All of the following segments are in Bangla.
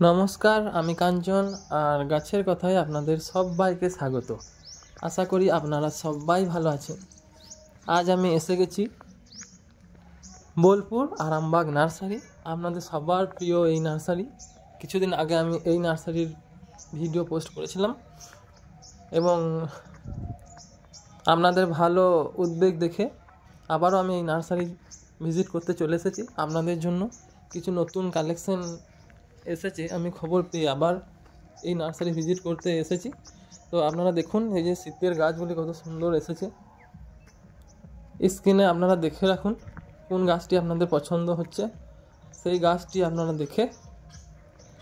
নমস্কার, আমি কাঞ্চন আর গাছের কথায় আপনাদের সবাইকে স্বাগত। আশা করি আপনারা সবাই ভালো আছেন। আজ আমি এসে গেছি বোলপুর আরামবাগ নার্সারি, আপনাদের সবার প্রিয় এই নার্সারি। কিছুদিন আগে আমি এই নার্সারির ভিডিও পোস্ট করেছিলাম এবং আপনাদের ভালো উদ্বেগ দেখে আবারও আমি এই নার্সারি ভিজিট করতে চলে এসেছি। আপনাদের জন্য কিছু নতুন কালেকশন এসেছে, আমি খবর পেয়ে আবার এই নার্সারি ভিজিট করতে এসেছি। তো আপনারা দেখুন, এই যে শীতের গাছগুলি কত সুন্দর এসেছে। স্ক্রিনে আপনারা দেখে রাখুন কোন গাছটি আপনাদের পছন্দ হচ্ছে, সেই গাছটি আপনারা দেখে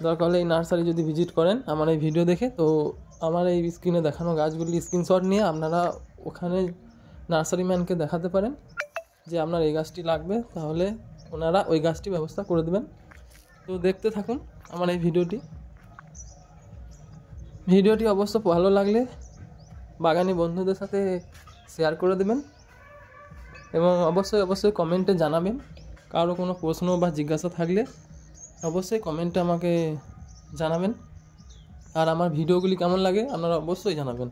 দরকার হলে এই নার্সারি যদি ভিজিট করেন আমার এই ভিডিও দেখে, তো আমার এই স্ক্রিনে দেখানো গাছগুলি স্ক্রিনশট নিয়ে আপনারা ওখানে নার্সারি ম্যানকে দেখাতে পারেন যে আপনার এই গাছটি লাগবে, তাহলে ওনারা ওই গাছটি ব্যবস্থা করে দেবেন। তো দেখতে থাকুন আমার এই ভিডিওটি অবশ্য ভালো লাগলে বাগানি বন্ধুদের সাথে শেয়ার করে দেবেন এবং অবশ্যই কমেন্টে জানাবেন। কারো কোনো প্রশ্ন বা জিজ্ঞাসা থাকলে অবশ্যই কমেন্টে আমাকে জানাবেন। আর আমার ভিডিওগুলি কেমন লাগে আপনারা অবশ্যই জানাবেন।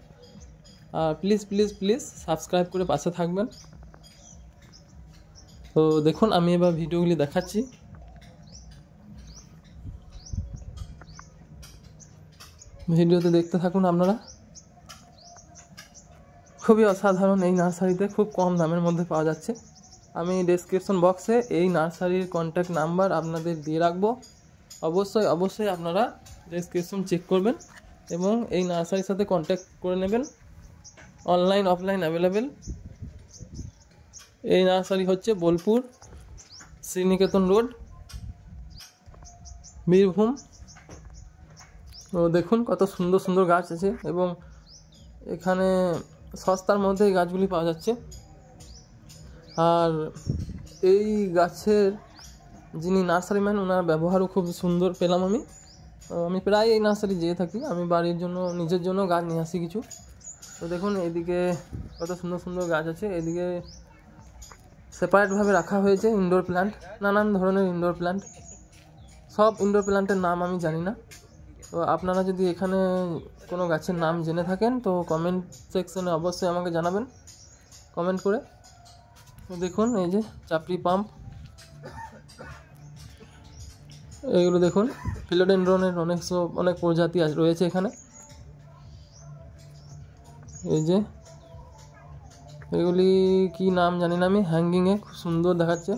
আর প্লিজ সাবস্ক্রাইব করে পাশে থাকবেন। তো দেখুন, আমি এবার ভিডিওগুলি দেখাচ্ছি। ভিডিওতে দেখতে থাকুন আপনারা। খুবই অসাধারণ এই নার্সারিতে, খুব কম দামের মধ্যে পাওয়া যাচ্ছে। আমি ডেসক্রিপশন বক্সে এই নার্সারির কন্ট্যাক্ট নাম্বার আপনাদের দিয়ে রাখবো। অবশ্যই আপনারা ডেসক্রিপশন চেক করবেন এবং এই নার্সারির সাথে কন্ট্যাক্ট করে নেবেন। Online offline available. এই নার্সারি হচ্ছে বোলপুর শ্রীনিকেতন রোড, বীরভূম। তো দেখুন কত সুন্দর গাছ আছে এবং এখানে সস্তার মধ্যে এই গাছগুলি পাওয়া যাচ্ছে। আর এই গাছের যিনি নার্সারি ম্যান, ওনার ব্যবহারও খুব সুন্দর পেলাম আমি প্রায় এই নার্সারি যেয়ে থাকি। আমি বাড়ির জন্য নিজের জন্য গাছ নিয়ে আসি কিছু। তো দেখুন এইদিকে কত সুন্দর গাছ আছে। এদিকে সেপারেটভাবে রাখা হয়েছে ইনডোর প্ল্যান্ট, নানান ধরনের ইনডোর প্ল্যান্ট। সব ইনডোর প্ল্যান্টের নাম আমি জানি না। তো আপনারা যদি এখানে কোনো গাছের নাম জেনে থাকেন তো কমেন্ট সেকশনে অবশ্যই আমাকে জানাবেন কমেন্ট করে। তো দেখুন এই যে চাপড়ি পাম্প, এইগুলো দেখুন ফিলোডেনড্রনের অনেক প্রজাতি রয়েছে এখানে। এই যে এগুলি কি নাম জানি না আমি, হ্যাঙ্গিংয়ে খুব সুন্দর দেখাচ্ছে,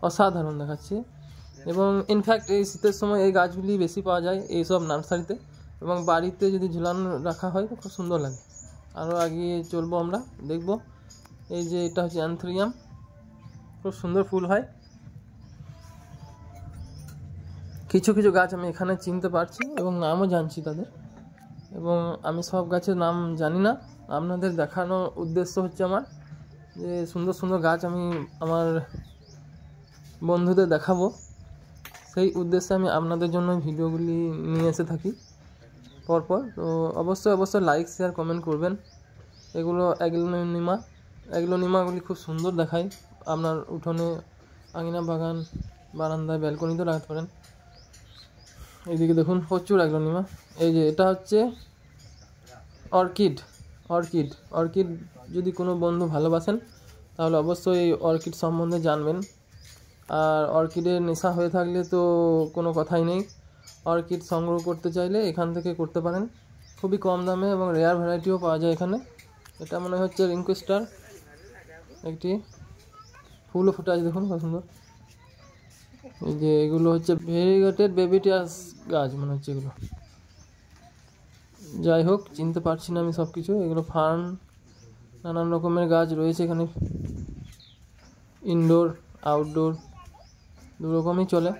অসাধারণ দেখাচ্ছে। এবং ইনফ্যাক্ট এই শীতের সময় এই গাছগুলি বেশি পাওয়া যায় এইসব নার্সারিতে, এবং বাড়িতে যদি ঝুলানো রাখা হয় তো খুব সুন্দর লাগে। আরও এগিয়ে চলবো, আমরা দেখব। এই যে এটা হচ্ছে অ্যান্থোরিয়াম, খুব সুন্দর ফুল হয়। কিছু গাছ আমি এখানে চিনতে পারছি এবং নামও জানছি তাদের, এবং আমি সব গাছের নাম জানি না। আপনাদের দেখানোর উদ্দেশ্য হচ্ছে আমার যে সুন্দর গাছ আমি আমার বন্ধুদের দেখাবো, সেই উদ্দেশ্যে আমি আপনাদের জন্য ভিডিওগুলি নিয়ে এসে থাকি পরপর। তো অবশ্যই লাইক শেয়ার কমেন্ট করবেন। এগুলো অ্যাগ্লোনিমাগুলি খুব সুন্দর দেখায়, আপনার উঠোনে, আঙিনা, বাগান, বারান্দায়, ব্যালকনিতেও লাগাতে পারেন। এইদিকে দেখুন প্রচুর অ্যাগ্লোনিমা। এই যে এটা হচ্ছে অর্কিড। যদি কোনো বন্ধু ভালোবাসেন তাহলে অবশ্যই এই অর্কিড সম্বন্ধে জানবেন। আর অর্কিডের নেশা হয়ে থাকলে তো কোনো কথাই নেই। অর্কিড সংগ্রহ করতে চাইলে এখান থেকে করতে পারেন, খুবই কম দামে, এবং রেয়ার ভ্যারাইটিও পাওয়া যায় এখানে। এটা মনে হচ্ছে রিঙ্কু স্টার, একটি ফুলও ফুটে আছে, দেখুন কত সুন্দর। এই যে এগুলো হচ্ছে ভেরিগেটেড বেবিটিয়াস গাছ মনে হচ্ছে এগুলো, যাই হোক চিনতে পারছি না আমি সব কিছু। এগুলো ফার্ন, নানান রকমের গাছ রয়েছে এখানে, ইনডোর আউটডোর দুরকমই চলে।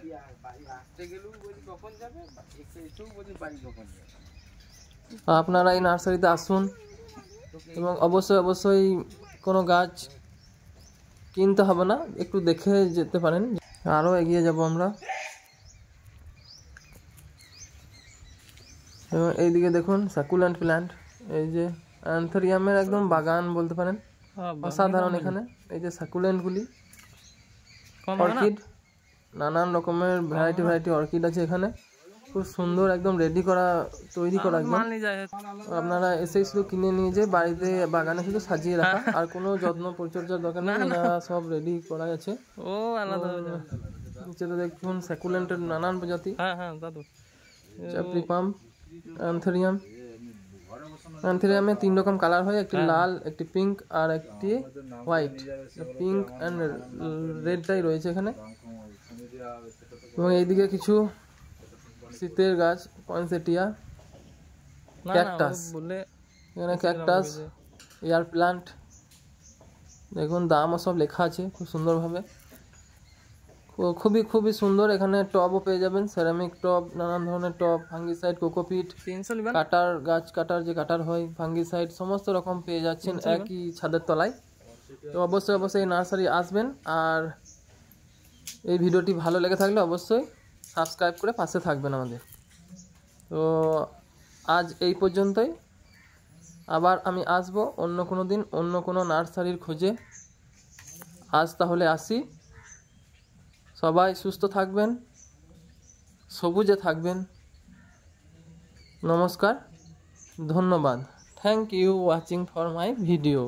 আপনারা এই নার্সারিতে আসুন এবং অবশ্যই কোনো গাছ কিনতে হবে না, একটু দেখে যেতে পারেন। আরও এগিয়ে যাব আমরা। এবং এইদিকে দেখুন সাকুলেন্ট প্ল্যান্ট, এই যে অ্যান্থোরিয়ামের একদম বাগান বলতে পারেন, অসাধারণ। এখানে এই যে সাকুলেন্টগুলি, অর্কিড, নানান রকমের ভ্যারাইটি অর্কিড আছে এখানে। খুব সুন্দর একদম রেডি করা, তৈরি করা একদম। আপনারা এসেই শুধু কিনে নিয়ে যে বাড়িতে বাগানে শুধু সাজিয়ে রাখা, আর কোনো যত্ন পরিচর্যার দরকার নেই, এনারা সব রেডি করা আছে। ও আলাদা নিচে তো দেখুন স্যাকুলেন্টের নানান প্রজাতি, দাদু চ্যাপ্রিপাম, অ্যান্থেরিয়াম। অ্যান্থেরিয়ামে 3 রকম কালার হয়, একটি লাল, একটি পিঙ্ক আর একটি হোয়াইট। পিঙ্ক অ্যান্ড রেডটাই রয়েছে এখানে। এবং এইদিকে কিছু শীতের গাছ, পয়েন্সেটিয়া, ক্যাকটাস, এখানে ক্যাকটাস, এয়ার প্লান্ট। দেখুন দামও সব লেখা আছে খুব সুন্দরভাবে, খুবই খুবই সুন্দর। এখানে টবও পেয়ে যাবেন, সেরামিক টব, নানান ধরনের টব, ফাঙ্গিসাইড, কোকোপিট, কাটার, গাছ কাটার যে কাটার হয়, ফাঙ্গিসাইড, সমস্ত রকম পেয়ে যাচ্ছেন একই ছাদের তলায়। তো অবশ্যই অবশ্যই এই নার্সারি আসবেন। আর এই ভিডিওটি ভালো লেগে থাকলে অবশ্যই সাবস্ক্রাইব করে পাশে থাকবেন আমাদের। তো আজ এই পর্যন্তই, আবার আমি আসব অন্য কোনো দিন অন্য কোনো নার্সারির খোঁজে। আজ তাহলে আসি, সবাই সুস্থ থাকবেন, সবুজে থাকবেন। নমস্কার, ধন্যবাদ। Thank you watching for my video.